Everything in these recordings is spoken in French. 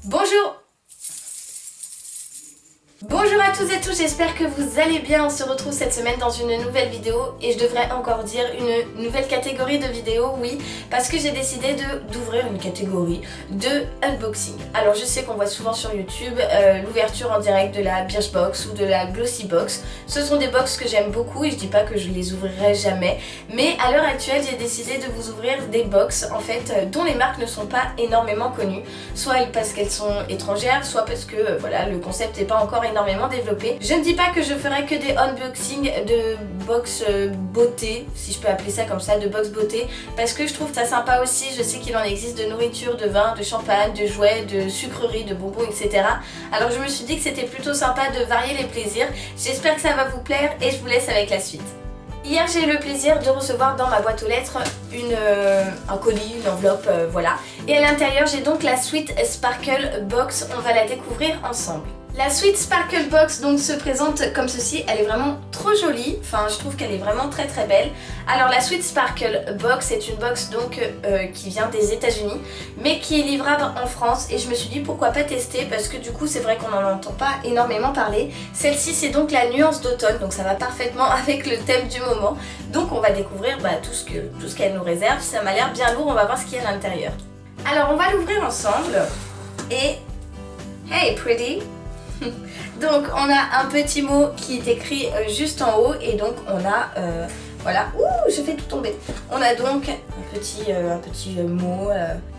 Bonjour! Bonjour à tous et toutes, j'espère que vous allez bien. On se retrouve cette semaine dans une nouvelle vidéo et je devrais encore dire une nouvelle catégorie de vidéos, oui, parce que j'ai décidé d'ouvrir une catégorie de unboxing. Alors je sais qu'on voit souvent sur YouTube l'ouverture en direct de la Birchbox ou de la Glossybox. Ce sont des box que j'aime beaucoup et je dis pas que je les ouvrirai jamais, mais à l'heure actuelle j'ai décidé de vous ouvrir des box en fait dont les marques ne sont pas énormément connues, soit parce qu'elles sont étrangères, soit parce que voilà, le concept n'est pas encore énormément développé. Je ne dis pas que je ferai que des unboxings de box beauté, si je peux appeler ça comme ça, de box beauté, parce que je trouve ça sympa aussi. Je sais qu'il en existe de nourriture, de vin, de champagne, de jouets, de sucreries, de bonbons, etc. Alors je me suis dit que c'était plutôt sympa de varier les plaisirs. J'espère que ça va vous plaire et je vous laisse avec la suite. Hier j'ai eu le plaisir de recevoir dans ma boîte aux lettres un colis, une enveloppe, voilà. Et à l'intérieur j'ai donc la Sweet Sparkle Box, on va la découvrir ensemble. La Sweet Sparkle Box donc se présente comme ceci, elle est vraiment trop jolie, enfin je trouve qu'elle est vraiment très très belle. Alors la Sweet Sparkle Box est une box donc qui vient des États-Unis mais qui est livrable en France et je me suis dit pourquoi pas tester parce que du coup c'est vrai qu'on n'en entend pas énormément parler. Celle-ci c'est donc la nuance d'automne, donc ça va parfaitement avec le thème du moment. Donc on va découvrir tout ce qu'elle nous réserve, ça m'a l'air bien lourd, on va voir ce qu'il y a à l'intérieur. Alors on va l'ouvrir ensemble et hey pretty. Donc on a un petit mot qui est écrit juste en haut et donc on a voilà, ouh je fais tout tomber. On a donc un petit mot,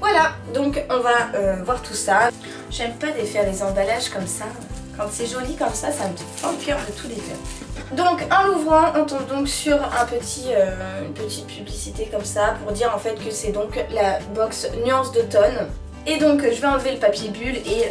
voilà, donc on va voir tout ça. J'aime pas défaire les emballages comme ça, quand c'est joli comme ça, ça me fait le cœur de tout défaire. Donc en l'ouvrant on tombe donc sur une petite publicité comme ça pour dire en fait que c'est donc la box nuance d'automne. Et donc je vais enlever le papier bulle et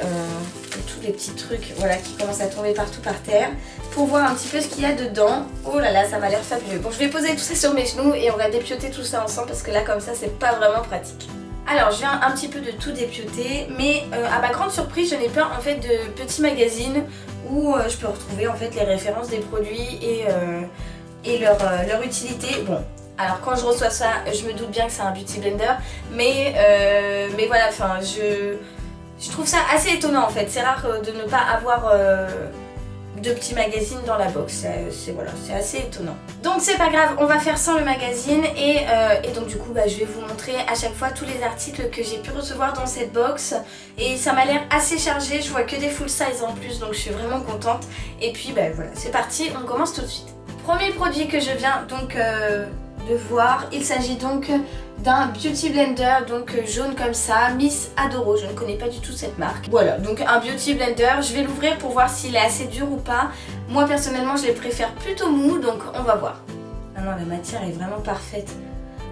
tous les petits trucs voilà, qui commencent à tomber partout par terre pour voir un petit peu ce qu'il y a dedans. Oh là là, ça m'a l'air fabuleux. Bon, je vais poser tout ça sur mes genoux et on va dépioter tout ça ensemble parce que là comme ça c'est pas vraiment pratique. Alors je viens un petit peu de tout dépioter, mais à ma grande surprise je n'ai pas en fait de petits magazines où je peux retrouver en fait les références des produits et leur utilité. Bon. Alors quand je reçois ça, je me doute bien que c'est un beauty blender, mais voilà, enfin je trouve ça assez étonnant en fait. C'est rare de ne pas avoir de petits magazines dans la box, c'est assez étonnant. Donc c'est pas grave, on va faire sans le magazine et donc du coup je vais vous montrer à chaque fois tous les articles que j'ai pu recevoir dans cette box. Et ça m'a l'air assez chargé, je vois que des full size en plus, donc je suis vraiment contente. Et puis voilà, c'est parti, on commence tout de suite. Premier produit que je viens donc de voir, il s'agit donc d'un beauty blender donc jaune comme ça, Miss Adoro, je ne connais pas du tout cette marque. Voilà, donc un beauty blender, je vais l'ouvrir pour voir s'il est assez dur ou pas. Moi personnellement je les préfère plutôt mou, donc on va voir. Ah non, la matière est vraiment parfaite.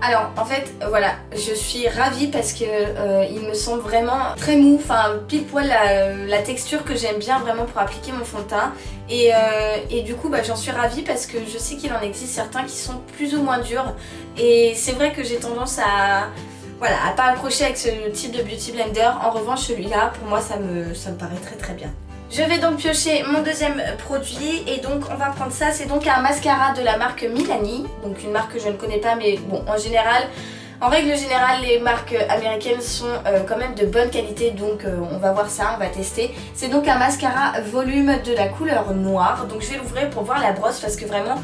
Alors en fait voilà, je suis ravie parce que il me semble vraiment très mou, enfin pile poil la texture que j'aime bien vraiment pour appliquer mon fond de teint. Et du coup j'en suis ravie parce que je sais qu'il en existe certains qui sont plus ou moins durs. Et c'est vrai que j'ai tendance à pas accrocher avec ce type de beauty blender. En revanche celui-là pour moi ça me paraît très très bien. Je vais donc piocher mon deuxième produit et donc on va prendre ça, c'est donc un mascara de la marque Milani, donc une marque que je ne connais pas mais bon en règle générale les marques américaines sont quand même de bonne qualité, donc on va voir ça, on va tester. C'est donc un mascara volume de la couleur noire, donc je vais l'ouvrir pour voir la brosse parce que vraiment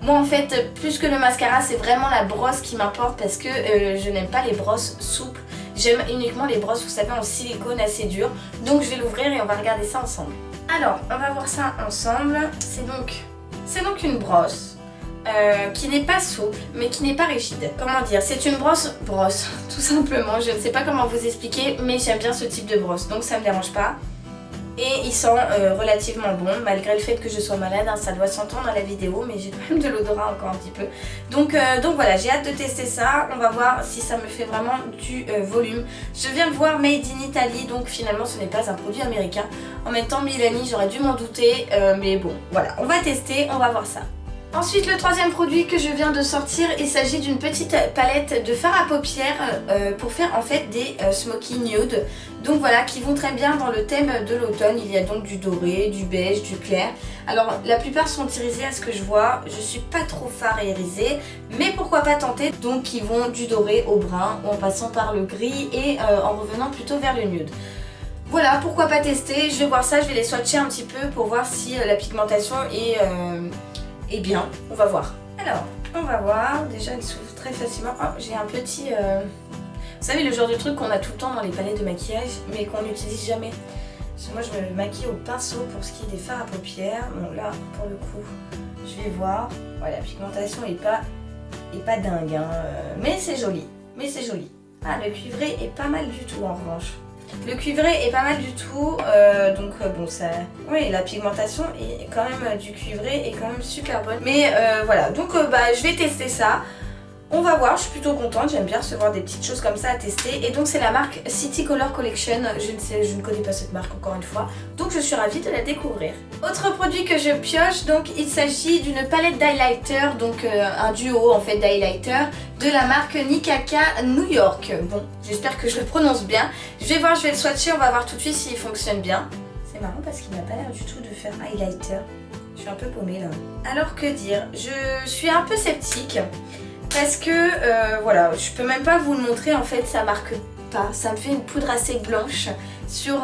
moi en fait plus que le mascara c'est vraiment la brosse qui m'importe parce que je n'aime pas les brosses souples. J'aime uniquement les brosses, vous savez, en silicone assez dur. Donc je vais l'ouvrir et on va regarder ça ensemble. Alors, on va voir ça ensemble. C'est donc une brosse qui n'est pas souple, mais qui n'est pas rigide. Comment dire? C'est une brosse, tout simplement. Je ne sais pas comment vous expliquer, mais j'aime bien ce type de brosse, donc ça me dérange pas. Et il sent relativement bon, malgré le fait que je sois malade, hein, ça doit s'entendre dans la vidéo, mais j'ai quand même de l'odorat encore un petit peu. Donc voilà, j'ai hâte de tester ça, on va voir si ça me fait vraiment du volume. Je viens de voir Made in Italy, donc finalement ce n'est pas un produit américain. En même temps Milani, j'aurais dû m'en douter, mais bon, voilà, on va tester, on va voir ça. Ensuite le troisième produit que je viens de sortir, il s'agit d'une petite palette de fard à paupières pour faire en fait des smoky nude. Donc voilà, qui vont très bien dans le thème de l'automne. Il y a donc du doré, du beige, du clair. Alors la plupart sont irisés à ce que je vois. Je suis pas trop fard et irisée, mais pourquoi pas tenter. Donc ils vont du doré au brun en passant par le gris et en revenant plutôt vers le nude. voilà, pourquoi pas tester. Je vais voir ça, je vais les swatcher un petit peu pour voir si la pigmentation est bien. On va voir. Alors, on va voir. Déjà, elle s'ouvre très facilement. Oh, j'ai un petit... Vous savez, le genre de truc qu'on a tout le temps dans les palettes de maquillage, mais qu'on n'utilise jamais. Moi, je me maquille au pinceau pour ce qui est des fards à paupières. Bon, là, pour le coup, je vais voir. Voilà, la pigmentation est pas dingue, hein. Mais c'est joli. Mais c'est joli. Ah, le cuivré est pas mal du tout, en revanche. Le cuivré est pas mal du tout, donc bon ça... Oui, la pigmentation est quand même du cuivré est quand même super bonne. Mais voilà, donc bah, je vais tester ça. On va voir, je suis plutôt contente, j'aime bien recevoir des petites choses comme ça à tester. Et donc c'est la marque City Color Collection, je ne connais pas cette marque encore une fois, donc je suis ravie de la découvrir. Autre produit que je pioche, donc il s'agit d'une palette d'highlighter, donc un duo en fait d'highlighter de la marque Nikaka New York. Bon, j'espère que je le prononce bien. Je vais voir, je vais le swatcher, on va voir tout de suite s'il fonctionne bien. C'est marrant parce qu'il n'a pas l'air du tout de faire highlighter. Je suis un peu paumée là. Alors que dire, je suis un peu sceptique. Parce que voilà, je peux même pas vous le montrer, en fait ça marque pas, ça me fait une poudre assez blanche sur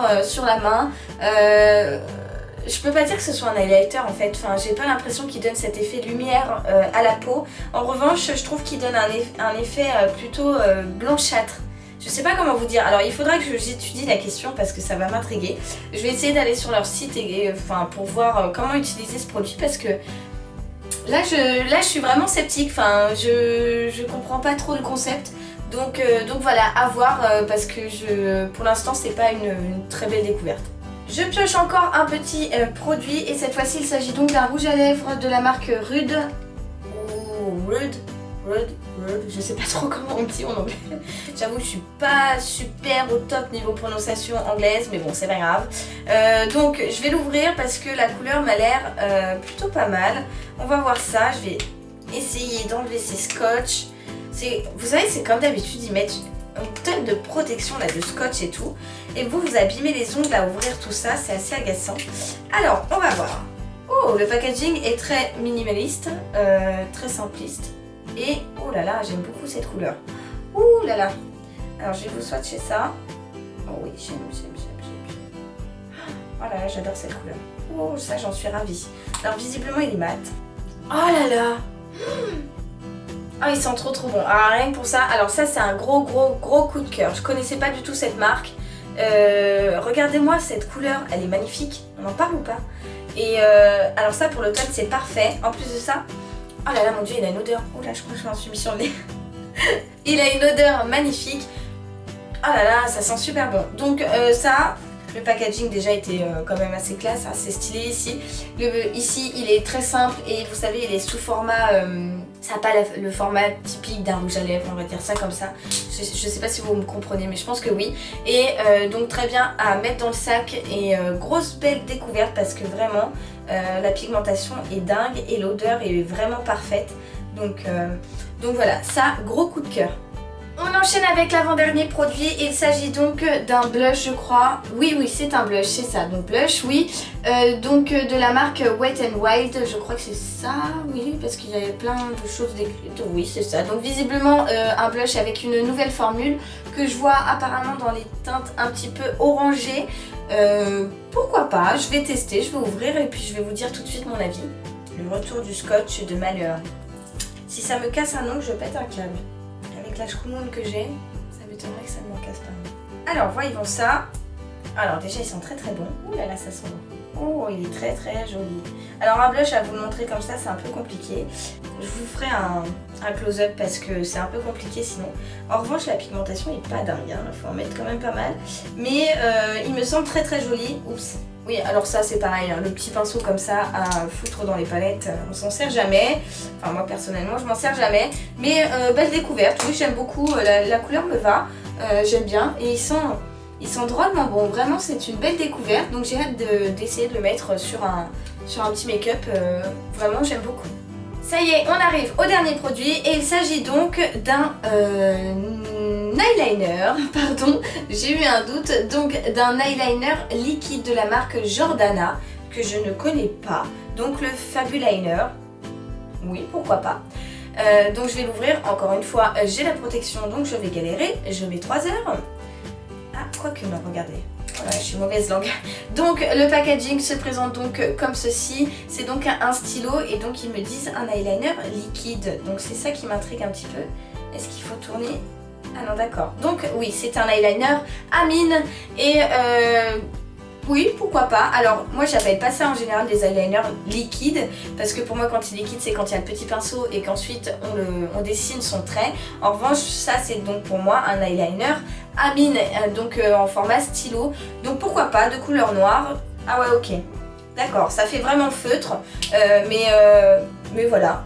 la main. Je peux pas dire que ce soit un highlighter en fait, enfin j'ai pas l'impression qu'il donne cet effet lumière à la peau. En revanche je trouve qu'il donne un effet plutôt blanchâtre. Je sais pas comment vous dire, alors il faudra que j'étudie la question parce que ça va m'intriguer. Je vais essayer d'aller sur leur site enfin, pour voir comment utiliser ce produit parce que là je suis vraiment sceptique, enfin je comprends pas trop le concept. Donc voilà, à voir parce que pour l'instant c'est pas une très belle découverte. Je pioche encore un petit produit et cette fois-ci il s'agit donc d'un rouge à lèvres de la marque Rude. Rude, je sais pas trop comment on dit en anglais. J'avoue je suis pas super au top niveau prononciation anglaise, mais bon c'est pas grave. Donc je vais l'ouvrir parce que la couleur m'a l'air plutôt pas mal. On va voir ça, je vais essayer d'enlever ces scotch. Vous savez c'est comme d'habitude, ils mettent une tonne de protection là, de scotch et tout. Et vous abîmez les ongles à ouvrir tout ça, c'est assez agaçant. Alors on va voir. Oh, le packaging est très minimaliste, très simpliste. Et oh là là, j'aime beaucoup cette couleur. Ouh là là. Alors je vais vous swatcher ça. Oh oui, j'aime. Oh là là, j'adore cette couleur. Oh, ça j'en suis ravie. Alors visiblement il est mat. Oh là là. Ah, il sent trop bon. Alors rien que pour ça, alors ça c'est un gros coup de cœur. Je connaissais pas du tout cette marque. Regardez-moi cette couleur, elle est magnifique. On en parle ou pas? Et alors ça pour l'automne c'est parfait. En plus de ça, oh là là mon dieu, il a une odeur. Oh là, je crois que je m'en suis mis sur le nez. Il a une odeur magnifique. Oh là là, ça sent super bon. Donc ça, le packaging déjà était quand même assez classe, assez stylé ici. Ici il est très simple et vous savez il est sous format, ça n'a pas le format typique d'un rouge à lèvres, on va dire ça comme ça. Je sais pas si vous me comprenez mais je pense que oui. Et donc très bien à mettre dans le sac et grosse belle découverte parce que vraiment la pigmentation est dingue et l'odeur est vraiment parfaite. Donc voilà, ça gros coup de cœur. On enchaîne avec l'avant-dernier produit, il s'agit donc d'un blush je crois. Oui c'est un blush, c'est ça, donc blush oui. Donc de la marque Wet n Wild, je crois que c'est ça, oui parce qu'il y avait plein de choses décrites, oui c'est ça. Donc visiblement un blush avec une nouvelle formule que je vois apparemment dans les teintes un petit peu orangées. Pourquoi pas, je vais tester, je vais ouvrir et puis je vais vous dire tout de suite mon avis. Le retour du scotch de malheur. Si ça me casse un ongle, je pète un câble. Avec la choumoune que j'ai, ça m'étonnerait que ça ne m'en casse pas. Alors voyons ça. Alors déjà ils sont très bons. Ouh là là ça sent bon. Oh il est très joli. Alors un blush à vous le montrer comme ça c'est un peu compliqué. Je vous ferai un close-up parce que c'est un peu compliqué sinon. En revanche la pigmentation est pas dingue, hein. Il faut en mettre quand même pas mal. Mais il me semble très joli. Oups. Oui, alors ça c'est pareil, hein, le petit pinceau comme ça à foutre dans les palettes, on s'en sert jamais. Enfin moi personnellement je m'en sers jamais. Mais belle découverte, oui j'aime beaucoup, la couleur me va, j'aime bien. Et ils sont drôlement bons, vraiment c'est une belle découverte. Donc j'ai hâte d'essayer de le mettre sur un petit make-up, vraiment j'aime beaucoup. Ça y est, on arrive au dernier produit et il s'agit donc d'un eyeliner, pardon, j'ai eu un doute, donc d'un eyeliner liquide de la marque Jordana que je ne connais pas, donc le Fabuliner, oui pourquoi pas. Donc je vais l'ouvrir, encore une fois j'ai la protection donc je vais galérer, je mets 3 heures. Ah quoique non, regardez, Voilà, je suis mauvaise langue. Donc le packaging se présente donc comme ceci. C'est donc un stylo et donc ils me disent un eyeliner liquide. Donc c'est ça qui m'intrigue un petit peu. Est-ce qu'il faut tourner? Ah non, d'accord. Donc oui, c'est un eyeliner à mine et oui, pourquoi pas. Alors moi j'appelle pas ça en général des eyeliners liquides parce que pour moi quand c'est liquide c'est quand il y a le petit pinceau et qu'ensuite on dessine son trait. En revanche ça c'est donc pour moi un eyeliner à mine, donc en format stylo. Donc pourquoi pas, de couleur noire. Ah ouais, ok. D'accord, ça fait vraiment feutre, mais voilà.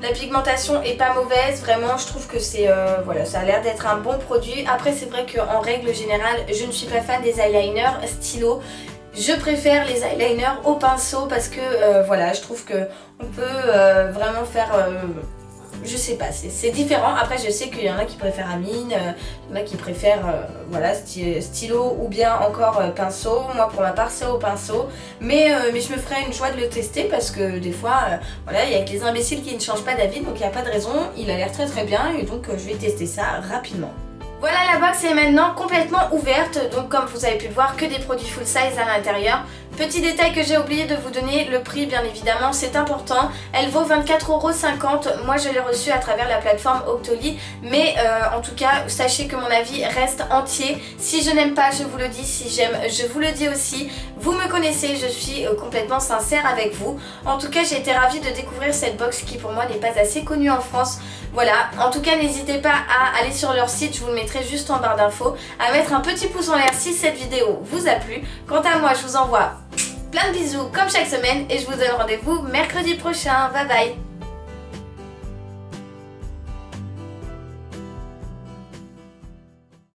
La pigmentation est pas mauvaise, vraiment je trouve que c'est voilà, ça a l'air d'être un bon produit. Après c'est vrai qu'en règle générale je ne suis pas fan des eyeliners stylo. Je préfère les eyeliners au pinceau parce que voilà, je trouve que on peut vraiment faire je sais pas, c'est différent. Après je sais qu'il y en a qui préfèrent à mine, il y en a qui préfèrent voilà, stylo ou bien encore pinceau. Moi pour ma part c'est au pinceau, mais je me ferai une joie de le tester parce que des fois voilà, il y a que les imbéciles qui ne changent pas d'avis, donc il n'y a pas de raison. Il a l'air très très bien et donc je vais tester ça rapidement. Voilà, la box est maintenant complètement ouverte, donc comme vous avez pu le voir, que des produits full size à l'intérieur. Petit détail que j'ai oublié de vous donner, le prix bien évidemment c'est important, elle vaut 24,50 €, moi je l'ai reçue à travers la plateforme Octoly, mais en tout cas sachez que mon avis reste entier. Si je n'aime pas je vous le dis, si j'aime je vous le dis aussi, vous me connaissez, je suis complètement sincère avec vous. En tout cas j'ai été ravie de découvrir cette box qui pour moi n'est pas assez connue en France. Voilà, en tout cas n'hésitez pas à aller sur leur site, je vous le mettrai juste en barre d'infos, à mettre un petit pouce en l'air si cette vidéo vous a plu. Quant à moi je vous envoie plein de bisous comme chaque semaine et je vous donne rendez-vous mercredi prochain. Bye bye.